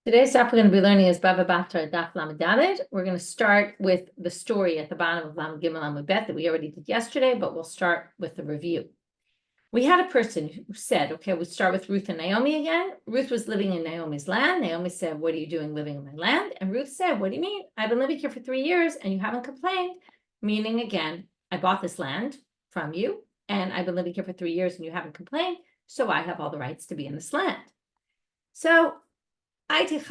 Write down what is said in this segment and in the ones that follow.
Today's stuff we're going to be learning is Bava Batra Daf Lamed. We're going to start with the story at the bottom of Lamed Gimel Lamed Bet that we already did yesterday, but we'll start with the review. We had a person who said, okay, we'll start with Ruth and Naomi again. Ruth was living in Naomi's land. Naomi said, what are you doing living in my land? And Ruth said, what do you mean? I've been living here for 3 years and you haven't complained. Meaning, again, I bought this land from you and I've been living here for 3 years and you haven't complained. So I have all the rights to be in this land. So Ruth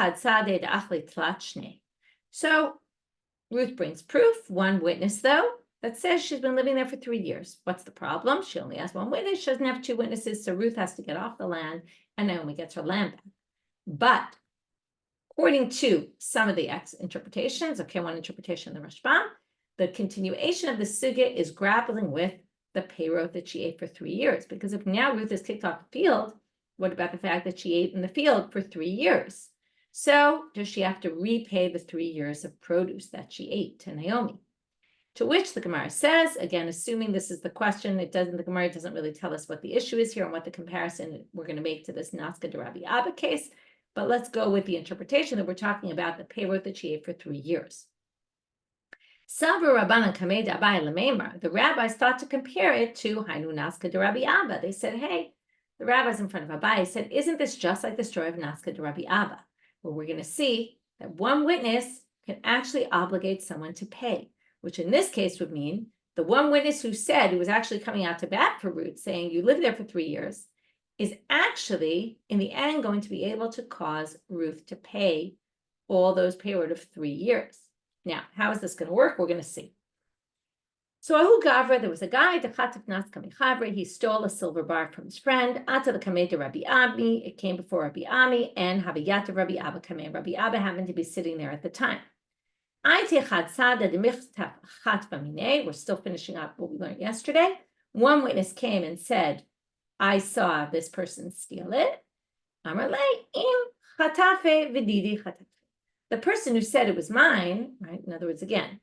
brings proof, one witness though, that says she's been living there for 3 years. What's the problem? She only has one witness. She doesn't have 2 witnesses, so Ruth has to get off the land and Naomi gets her land back. But according to some of the interpretations, one interpretation of the Rashbam, the continuation of the sugya is grappling with the payroll that she ate for 3 years. Because if now Ruth is kicked off the field, what about the fact that she ate in the field for 3 years? So does she have to repay the 3 years of produce that she ate to Naomi? To which the Gemara says, again, assuming this is the question, the Gemara doesn't really tell us what the issue is here and what the comparison we're going to make to this naska to Rabbi Abba case, but let's go with the interpretation that we're talking about the payroll that she ate for 3 years. The rabbis thought to compare it to Hainu naska to Rabbi Abba. They said, hey, the rabbis in front of Abaye said, isn't this just like the story of naska to Rabbi Abba, where we're going to see that one witness can actually obligate someone to pay, which in this case would mean the one witness who said he was actually coming out to bat for Ruth, saying you lived there for 3 years, is actually in the end going to be able to cause Ruth to pay all those payroll of 3 years. Now, how is this going to work? We're going to see. So Ahu Gavra, there was a guy, he stole a silver bar from his friend. Ata the kameh to Rabbi Ami, it came before Rabbi Ami, and Havayat of Rabbi Abba kameh. Rabbi Abba happened to be sitting there at the time. We're still finishing up what we learned yesterday. One witness came and said, I saw this person steal it. The person who said it was mine, right? In other words, again,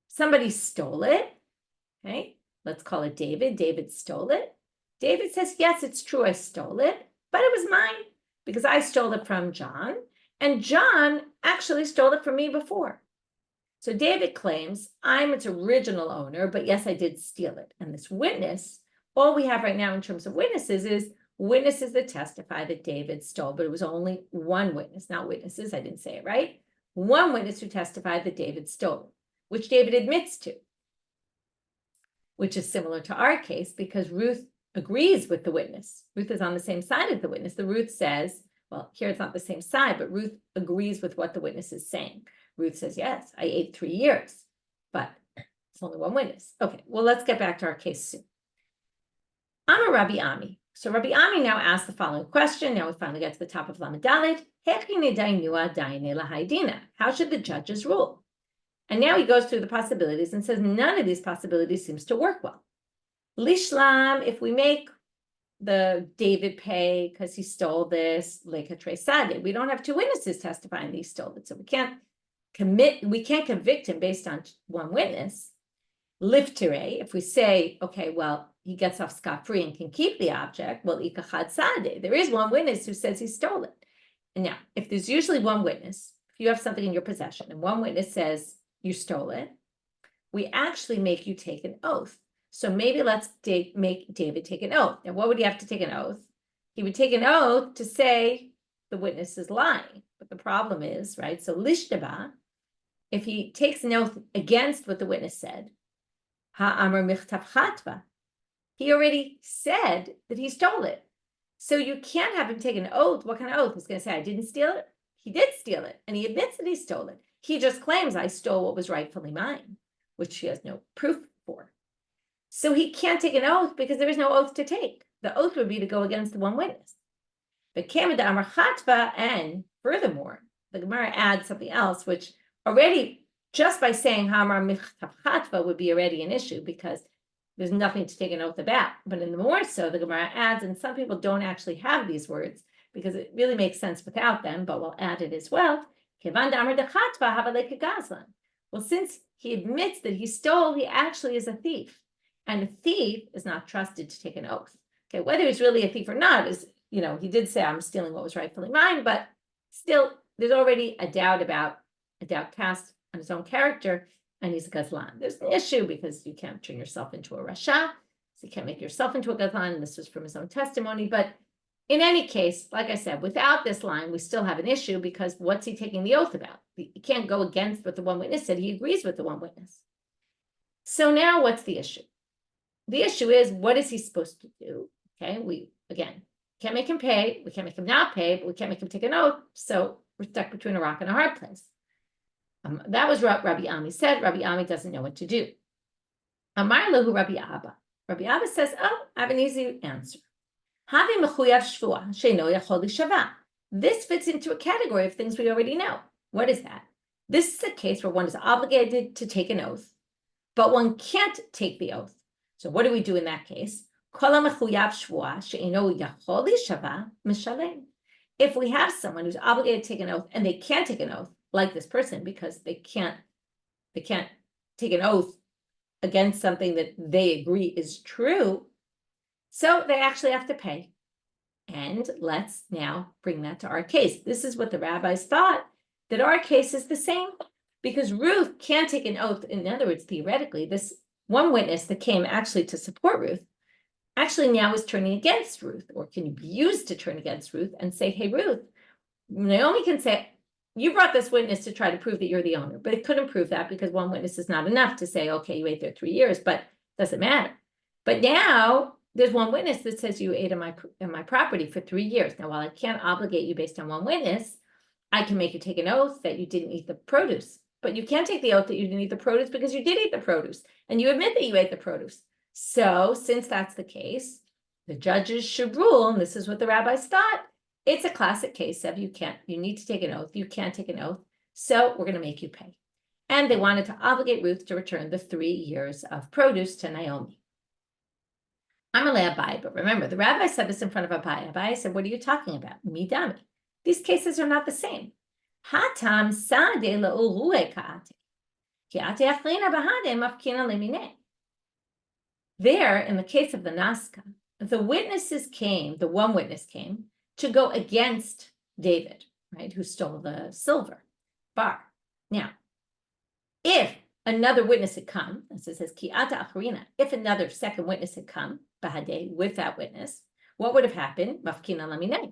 somebody stole it, okay? Let's call it David. David stole it. David says, yes, it's true, I stole it, but it was mine because I stole it from John, and John actually stole it from me before. So David claims, I'm its original owner, but yes, I did steal it. And this witness, all we have right now in terms of witnesses is witnesses that testify that David stole, but it was only one witness, not witnesses, I didn't say it right. One witness who testified that David stole it, which David admits to, which is similar to our case because Ruth agrees with the witness. Ruth is on the same side of the witness. The Ruth says, well, here it's not the same side, but Ruth agrees with what the witness is saying. Ruth says, yes, I ate 3 years, but it's only one witness. Okay, well, let's get back to our case soon. I'm a Rabbi Ami. So Rabbi Ami now asks the following question. Now we finally get to the top of Lamed Dalet. How should the judges rule? And now he goes through the possibilities and says none of these possibilities seems to work well. Lishlam, if we make the David pay because he stole this, lekatre sade, we don't have 2 witnesses testifying that he stole it, so we can't convict him based on one witness. Liftire, if we say, okay, well, he gets off scot-free and can keep the object, well, ikachad sade, there is one witness who says he stole it. And now, if there's usually one witness, if you have something in your possession and one witness says you stole it, we actually make you take an oath. So maybe let's make David take an oath. Now, what would he have to take an oath? He would take an oath to say the witness is lying. But the problem is, right, so lishtaba, if he takes an oath against what the witness said, ha'amar michtav chatva, he already said that he stole it. So you can't have him take an oath. What kind of oath? He's going to say, I didn't steal it. He did steal it, and he admits that he stole it. He just claims I stole what was rightfully mine, which he has no proof for. So he can't take an oath because there is no oath to take. The oath would be to go against the one witness. But Kamada Amar Chatva, and furthermore, the Gemara adds something else, which already, just by saying Hamar Michtav Chatva would be already an issue because there's nothing to take an oath about. But in the more so, the Gemara adds, and some people don't actually have these words because it really makes sense without them, but we'll add it as well. Well, since he admits that he stole, he actually is a thief. And a thief is not trusted to take an oath. Okay, whether he's really a thief or not is, he did say I'm stealing what was rightfully mine, but Still, there's already a doubt cast on his own character, and he's a gazlan. There's an issue because you can't turn yourself into a rasha, so you can't make yourself into a gazlan, and this was from his own testimony. But in any case, like I said, without this line, we still have an issue because what's he taking the oath about? He can't go against what the one witness said. He agrees with the one witness. So now what's the issue? The issue is, what is he supposed to do? Okay, we, again, can't make him pay. We can't make him not pay, but we can't make him take an oath. So we're stuck between a rock and a hard place. That was what Rabbi Ami said. Rabbi Ami doesn't know what to do. Amar lahu Rabbi Abba. Rabbi Abba says, oh, I have an easy answer. This fits into a category of things we already know. What is that? This is a case where one is obligated to take an oath, but one can't take the oath. So what do we do in that case? If we have someone who's obligated to take an oath and they can't take an oath, like this person, because they can't take an oath against something that they agree is true, so they actually have to pay. And let's now bring that to our case. This is what the rabbis thought, that our case is the same, because Ruth can't take an oath. In other words, theoretically, this one witness that came actually to support Ruth actually now is turning against Ruth, or can be used to turn against Ruth and say, hey, Ruth, Naomi can say, you brought this witness to try to prove that you're the owner, but it couldn't prove that because one witness is not enough to say, okay, you ate there 3 years, but it doesn't matter. But now there's one witness that says you ate in my property for 3 years. Now, while I can't obligate you based on one witness, I can make you take an oath that you didn't eat the produce, but you can't take the oath that you didn't eat the produce because you did eat the produce and you admit that you ate the produce. So since that's the case, the judges should rule, and this is what the rabbis thought, it's a classic case of you need to take an oath, you can't take an oath, so we're going to make you pay. And they wanted to obligate Ruth to return the 3 years of produce to Naomi. I'm a Abaye, but remember, the rabbi said this in front of Abaye. Abaye said, what are you talking about? Midami. These cases are not the same. Hatam sade le'urue ka'ate. Ki'ate achlina bahade mafkina lemine. There, in the case of the naska, the one witness came to go against David, right, who stole the silver bar. Now, if another witness had come, as it says, ki'ata achrina, if another second witness had come, bahade, with that witness, what would have happened? Mafkina lamine.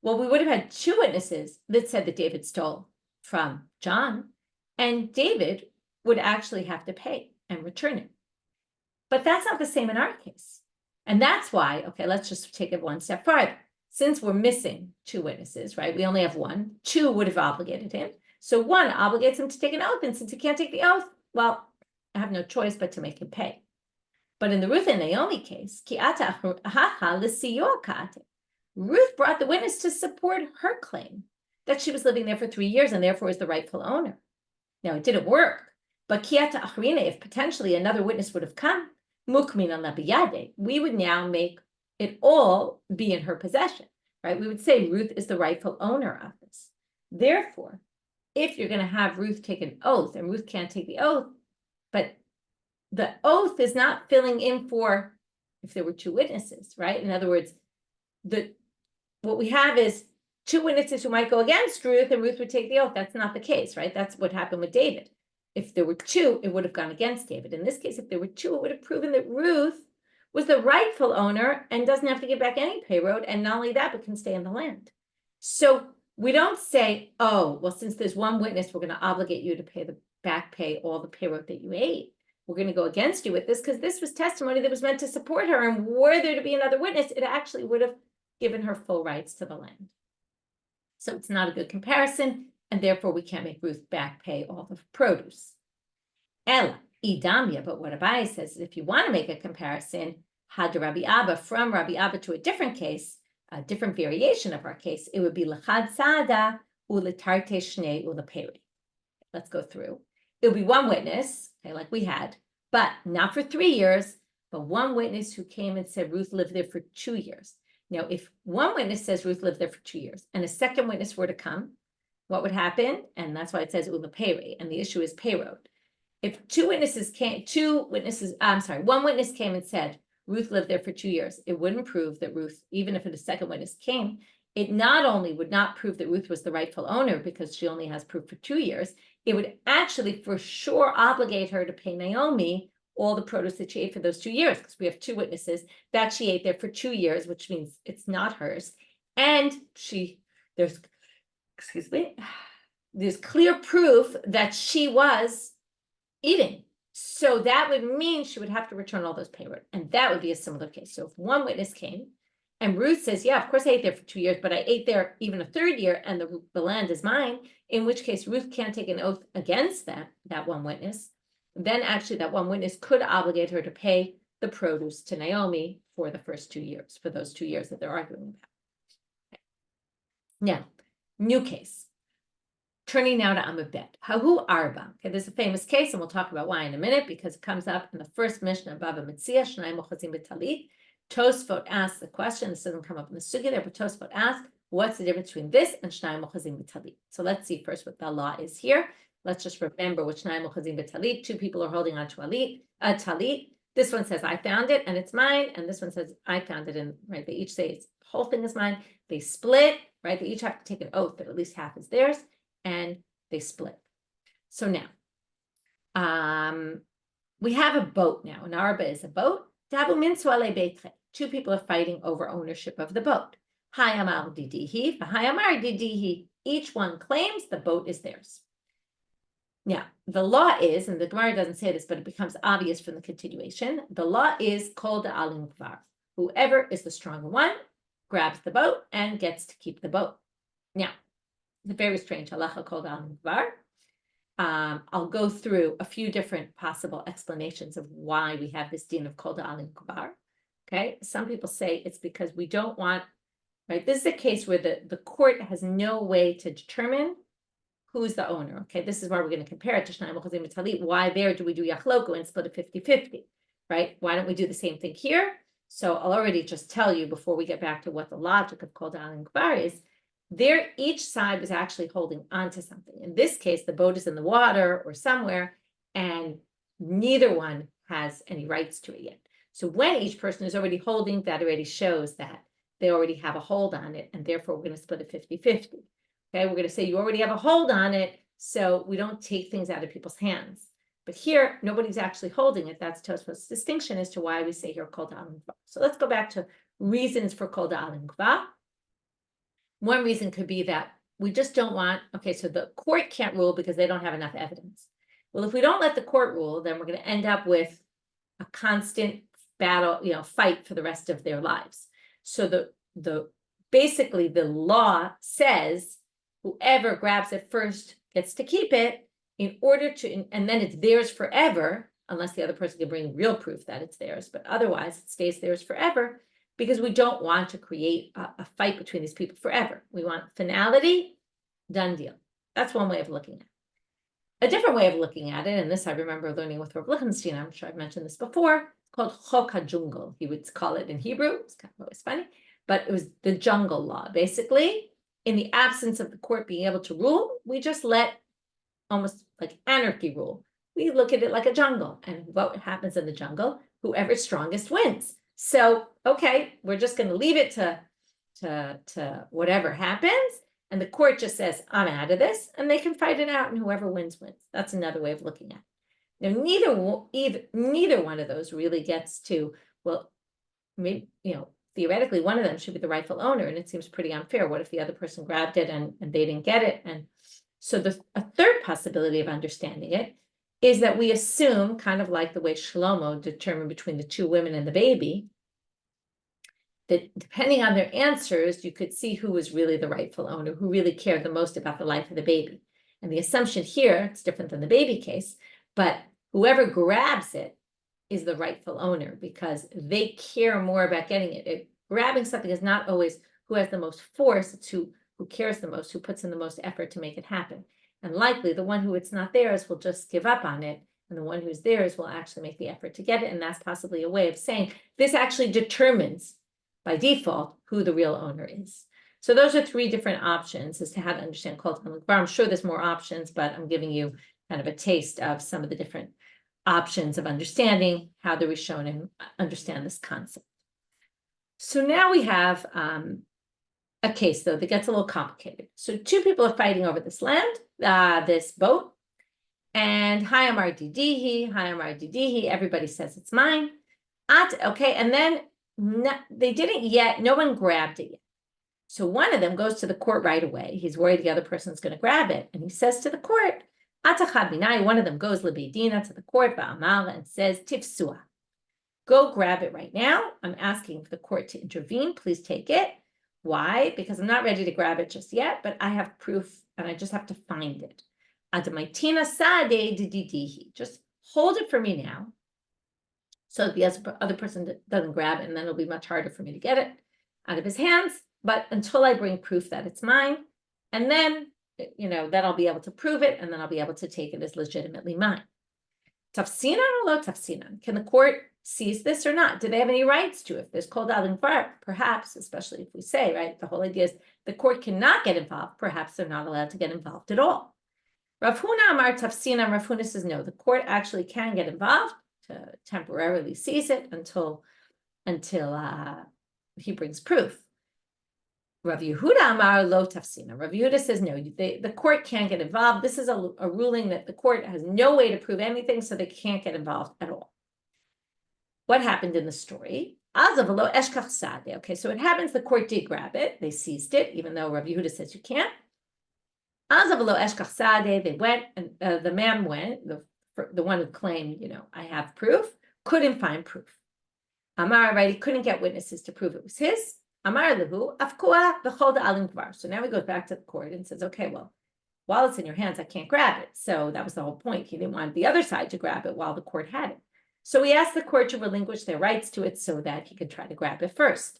Well, we would have had 2 witnesses that said that David stole from John, and David would actually have to pay and return it. But that's not the same in our case. And that's why, okay, let's just take it one step farther. Since we're missing 2 witnesses, right? We only have 1. 2 would have obligated him. So 1 obligates him to take an oath. And since he can't take the oath, well, I have no choice but to make him pay. But in the Ruth and Naomi case, Ruth brought the witness to support her claim that she was living there for 3 years and therefore is the rightful owner. Now, it didn't work. But ki'ata achrina, if potentially another witness would have come, mukmin la biyade, we would now make it all be in her possession, right? We would say Ruth is the rightful owner of this. Therefore, if you're going to have Ruth take an oath, and Ruth can't take the oath, but the oath is not filling in for if there were 2 witnesses, right? In other words, what we have is 2 witnesses who might go against Ruth, and Ruth would take the oath. That's not the case, right? That's what happened with David. If there were 2, it would have gone against David. In this case, if there were 2, it would have proven that Ruth was the rightful owner and doesn't have to give back any pay road, and not only that, but can stay in the land. So we don't say, oh, well, since there's 1 witness, we're going to obligate you to pay all the pay road that you ate. We're going to go against you with this because this was testimony that was meant to support her, and were there to be another witness, it actually would have given her full rights to the land. So it's not a good comparison, and therefore we can't make Ruth back pay all the produce. Ella, idamya, but what Abaye says is if you want to make a comparison, had Rabbi Abba, from Rabbi Abba to a different case, a different variation of our case, it would be l'chad sada u'letarte shnei u'leperi. Let's go through. It would be 1 witness, okay, like we had, but not for 3 years, but 1 witness who came and said Ruth lived there for 2 years. Now, if 1 witness says Ruth lived there for 2 years, and a second witness were to come, what would happen? And that's why it says u'leperi, and the issue is pay road. If 1 witness came and said Ruth lived there for 2 years, it wouldn't prove that Ruth, even if a second witness came, it not only would not prove that Ruth was the rightful owner because she only has proof for 2 years, it would actually for sure obligate her to pay Naomi all the produce that she ate for those 2 years, because we have 2 witnesses that she ate there for 2 years, which means it's not hers. And there's clear proof that she was eating. So that would mean she would have to return all those payment. And that would be a similar case. So if one witness came and Ruth says, yeah, of course I ate there for 2 years, but I ate there even a 3rd year and the land is mine, in which case Ruth can't take an oath against that one witness, then actually that one witness could obligate her to pay the produce to Naomi for the first 2 years, for those 2 years that they're arguing about. Okay. Now, new case. Turning now to Amabet. Hahu Arba. Okay, there's a famous case, and we'll talk about why in a minute, because it comes up in the first Mishnah of Bava Metzia, Shnai Mochazim B'Talit. Tosfot asks the question. This doesn't come up in the sugya there, but Tosfot asks, what's the difference between this and Shnai Mochazim B'Talit? So let's see first what the law is here. Let's just remember what Shnai Mochazim B'Talit. 2 people are holding on to a talit. This one says, I found it, and it's mine. And this one says, I found it, and right, they each say the whole thing is mine. They split, right? They each have to take an oath that at least half is theirs. And they split. So now, we have a boat now. An arba is a boat. 2 people are fighting over ownership of the boat. Hayamar didihi, hayamar didihi. Each one claims the boat is theirs. Now, the law is, and the Gemara doesn't say this, but it becomes obvious from the continuation. The law is kol da'alim kvar. Whoever is the stronger one grabs the boat and gets to keep the boat. Now, it's very strange halacha kol da'alim kvar. I'll go through a few different possible explanations of why we have this din of kol da'alim kvar. Okay, some people say it's because we don't want, right? This is a case where the court has no way to determine who's the owner. Okay, this is why we're going to compare it to Shnai Mochazim B'Talit. Why there do we do yachloku and split it 50-50, right? Why don't we do the same thing here? So I'll already just tell you before we get back to what the logic of kol da'alim kvar is. There, each side was actually holding onto something. In this case, the boat is in the water or somewhere, and neither one has any rights to it yet. So when each person is already holding, that already shows that they already have a hold on it, and therefore we're going to split it 50-50. Okay, we're going to say you already have a hold on it, so we don't take things out of people's hands. But here, nobody's actually holding it. That's Tosfot's distinction as to why we say here kol da'alim kvar. So let's go back to reasons for kol da'alim kvar. One reason could be that we just don't want, okay, so the court can't rule because they don't have enough evidence. Well, if we don't let the court rule, then we're going to end up with a constant battle, fight for the rest of their lives. So basically the law says whoever grabs it first gets to keep it in order to, and then it's theirs forever, unless the other person can bring real proof that it's theirs, but otherwise it stays theirs forever. Because we don't want to create a fight between these people forever. We want finality, done deal. That's one way of looking at it. A different way of looking at it, and this I remember learning with Rav Lichtenstein, I'm sure I've mentioned this before, called Chok HaJungle. He would call it in Hebrew. It's kind of always funny, but it was the jungle law. Basically, in the absence of the court being able to rule, we just let almost like anarchy rule. We look at it like a jungle, and what happens in the jungle? Whoever's strongest wins. So, okay, we're just going to leave it to whatever happens. And the court just says, I'm out of this, and they can fight it out, and whoever wins, wins. That's another way of looking at it. Now, neither one of those really gets to, well, maybe, theoretically, one of them should be the rightful owner, and it seems pretty unfair. What if the other person grabbed it and they didn't get it? And so a third possibility of understanding it is that we assume, kind of like the way Shlomo determined between the 2 women and the baby, that depending on their answers, you could see who was really the rightful owner, who really cared the most about the life of the baby. And the assumption here, it's different than the baby case, but whoever grabs it is the rightful owner because they care more about getting it. Grabbing something is not always who has the most force, it's who cares the most, who puts in the most effort to make it happen. And likely the one who it's not theirs will just give up on it. And the one who's theirs will actually make the effort to get it. And that's possibly a way of saying this actually determines by default who the real owner is. So those are 3 different options as to how to understand kol da'alim kvar. I'm sure there's more options, but I'm giving you kind of a taste of some of the different options of understanding how the Rishonim understand this concept. So now we have a case, though, that gets a little complicated. So two people are fighting over this land, this boat, and Hayamar Didihi, everybody says it's mine. Okay, and then they didn't yet, no one grabbed it yet. So one of them goes to the court right away. He's worried the other person's going to grab it. And he says to the court, one of them goes Libidina to the court, and says, Tifsua, go grab it right now. I'm asking for the court to intervene. Please take it. Why? Because I'm not ready to grab it just yet, but I have proof and I just have to find it. Just hold it for me now. So the other person doesn't grab it, and then it'll be much harder for me to get it out of his hands. But until I bring proof that it's mine, and then, then I'll be able to prove it, and then I'll be able to take it as legitimately mine. Tafsinan or lo tafsinan? Can the court seize this or not? Do they have any rights to it? If there's called out in far, perhaps, especially if we say, right, the whole idea is the court cannot get involved. Perhaps they're not allowed to get involved at all. Rav Huna amar tafsinan. Rav Huna says no, the court actually can get involved to temporarily seize it until he brings proof. Rav Yehuda amar lo tafsina. Rav Yehuda says no, the court can't get involved. This is a ruling that the court has no way to prove anything, so they can't get involved at all. What happened in the story? Okay, so it happens the court did grab it. They seized it, even though Rav Yehuda says you can't. They went, and the man went, the one who claimed, I have proof, couldn't find proof. Amar, right, he couldn't get witnesses to prove it was his. Amar lehu, afkua v'chol da'alim kvar. So now he goes back to the court and says, okay, well, while it's in your hands, I can't grab it. So that was the whole point. He didn't want the other side to grab it while the court had it. So he asked the court to relinquish their rights to it so that he could try to grab it first.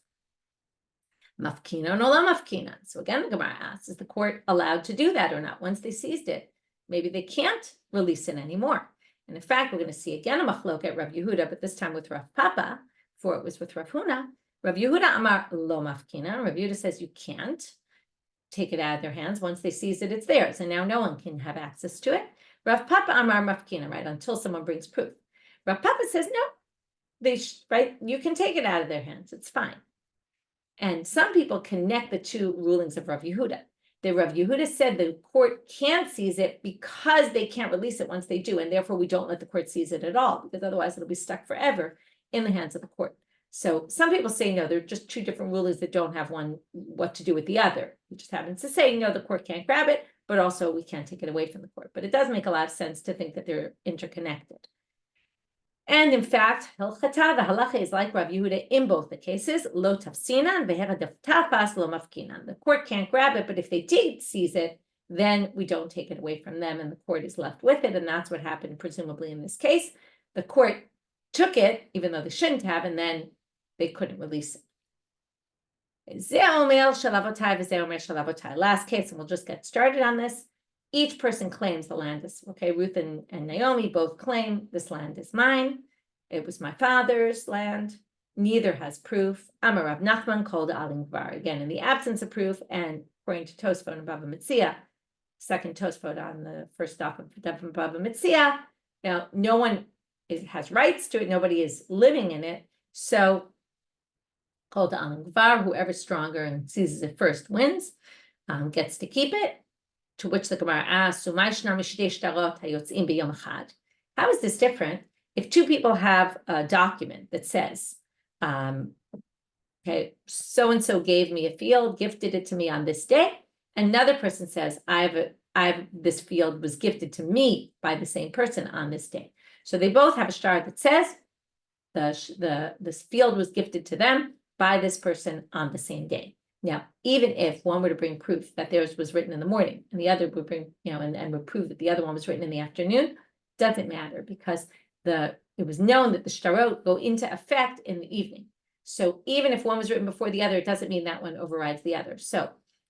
Mafkina or no mafkina. So again, the Gemara asks, is the court allowed to do that or not? Once they seized it, maybe they can't release it anymore. And in fact, we're going to see again a machlok at Rav Yehuda, but this time with Rav Papa, before it was with Rav Huna. Rav Yehuda amar lo mafkina. Rav Yehuda says you can't take it out of their hands. Once they seize it, it's theirs, and now no one can have access to it. Rav Papa amar mafkina, right, until someone brings proof. Rav Papa says no, right, you can take it out of their hands. It's fine. And some people connect the two rulings of Rav Yehuda. The Rav Yehuda said the court can't seize it because they can't release it once they do, and therefore we don't let the court seize it at all, because otherwise it'll be stuck forever in the hands of the court. So some people say no, they're just two different rulings that don't have one what to do with the other. He just happens to say no, the court can't grab it, but also we can't take it away from the court. But it does make a lot of sense to think that they're interconnected. And in fact, the halacha is like Rav Yehuda in both the cases. Lo tafsinan v'hera tafas lo mafkinan. The court can't grab it, but if they did seize it, then we don't take it away from them, and the court is left with it. And that's what happened, presumably in this case. The court took it, even though they shouldn't have, and then they couldn't release it. Last case, and we'll just get started on this. Each person claims the land is, okay, Ruth and Naomi both claim this land is mine. It was my father's land. Neither has proof. Amar Rav Nachman called alim kvar. Again, in the absence of proof, and according to Tosfot and Bava Metzia, second Tosfot on the first stop of Bava Metzia, now no one has rights to it. Nobody is living in it. So called alim kvar, whoever's stronger and seizes it first wins, gets to keep it. To which the Gemara asks, how is this different? If two people have a document that says, okay, so-and-so gave me a field, gifted it to me on this day, another person says, this field was gifted to me by the same person on this day. So they both have a shtar that says, this field was gifted to them by this person on the same day. Now, even if one were to bring proof that theirs was written in the morning, and the other would bring, and would prove that the other one was written in the afternoon, doesn't matter, because it was known that the shtarot go into effect in the evening. So even if one was written before the other, it doesn't mean that one overrides the other. So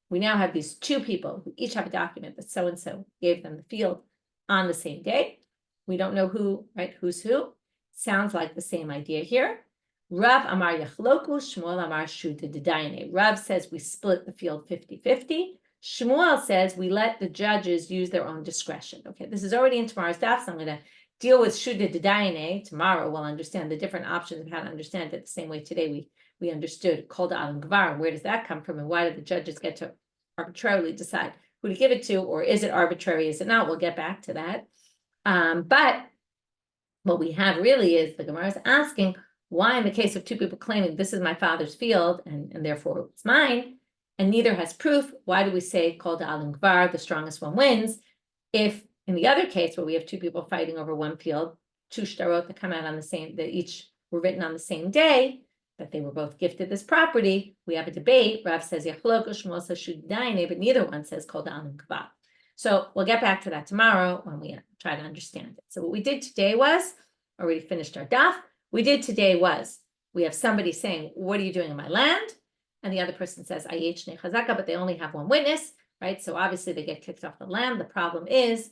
we now have these two people who each have a document that so-and-so gave them the field on the same day. We don't know who, right? Who's who? Sounds like the same idea here. Rav Amar Yachloku, Shmuel Amar Shuta D'Dayane. Rav says we split the field 50-50. Shmuel says we let the judges use their own discretion. Okay, this is already in tomorrow's daf, so I'm going to deal with Shuta D'Dayane. Tomorrow we'll understand the different options of how to understand it the same way today we understood Kol Da'alim Gvar. Where does that come from? And why do the judges get to arbitrarily decide who to give it to? Or is it arbitrary? Is it not? We'll get back to that. But what we have really is the Gemara is asking, why in the case of two people claiming this is my father's field and therefore it's mine, and neither has proof, why do we say Kol Da'alim Gvar, the strongest one wins? If in the other case where we have two people fighting over one field, two shtarot that come out on the same, that each were written on the same day, that they were both gifted this property, we have a debate. Rav says Yachlok, Shmuel says Shudaine, but neither one says Kol Da'alim Gvar. So we'll get back to that tomorrow when we try to understand it. So what we did today was, already finished our daf, we did today was, we have somebody saying, what are you doing in my land? And the other person says, Ayech Shnei Chazaka, but they only have one witness, right? So obviously they get kicked off the land. The problem is,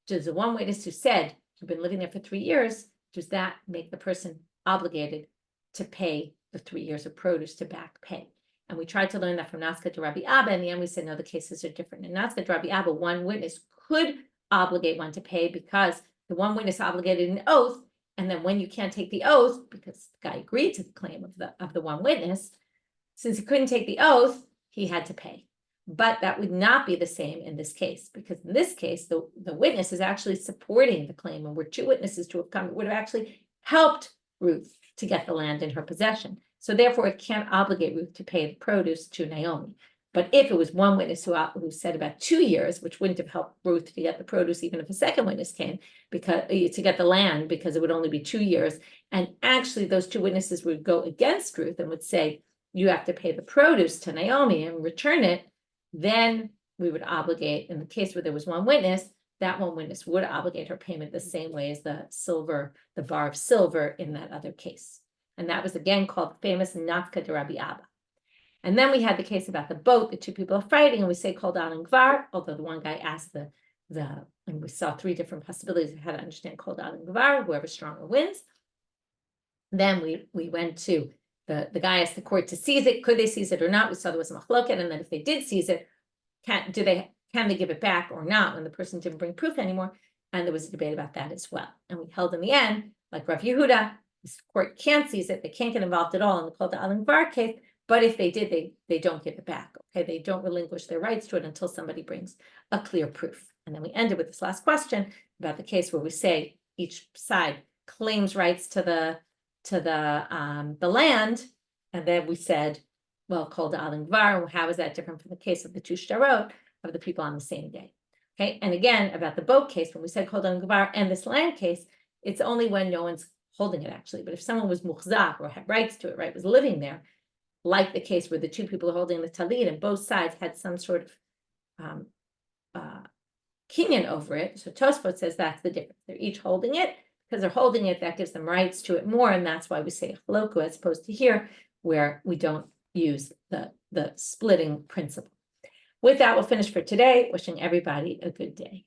does the one witness who said, you've been living there for 3 years, does that make the person obligated to pay the 3 years of produce to back pay? And we tried to learn that from naska to Rabbi Abba. In the end, we said, no, the cases are different. In naska to Rabbi Abba, one witness could obligate one to pay because the one witness obligated an oath. And then when you can't take the oath, because the guy agreed to the claim of the one witness, since he couldn't take the oath, he had to pay. But that would not be the same in this case, because in this case, the witness is actually supporting the claim, and were two witnesses to have come, it would have actually helped Ruth to get the land in her possession. So therefore, it can't obligate Ruth to pay the produce to Naomi. But if it was one witness who said about 2 years, which wouldn't have helped Ruth to get the produce, even if a second witness came, because to get the land, because it would only be 2 years, and actually those two witnesses would go against Ruth and would say, you have to pay the produce to Naomi and return it, then we would obligate, in the case where there was one witness, that one witness would obligate her payment the same way as the bar of silver in that other case. And that was again called the famous naska to Rabbi Abba. And then we had the case about the boat, the two people are fighting, and we say Kol Da'alim Gvar, although the one guy asked and we saw 3 different possibilities of how to understand Kol Da'alim Gvar, whoever stronger wins. Then we went to the guy asked the court to seize it. Could they seize it or not? We saw there was a machloket, and then if they did seize it, can they give it back or not when the person didn't bring proof anymore? And there was a debate about that as well. And we held in the end, like Rav Yehuda, this court can't seize it, they can't get involved at all in the Kol Da'alim Gvar case, but if they did, they don't give it back. Okay, they don't relinquish their rights to it until somebody brings a clear proof. And then we ended with this last question about the case where we say each side claims rights to the land, and then we said, well, Kol Da'alim Gvar, how is that different from the case of the 2 shtarot of the people on the same day? Okay, and again about the boat case, when we said Kol Da'alim Gvar and this land case, it's only when no one's holding it actually. But if someone was muchzak or had rights to it, right, was living there, like the case where the 2 people are holding the talit and both sides had some sort of kinyan over it. So Tosfot says that's the difference. They're each holding it. Because they're holding it, that gives them rights to it more, and that's why we say chaloku as opposed to here, where we don't use the splitting principle. With that, we'll finish for today. Wishing everybody a good day.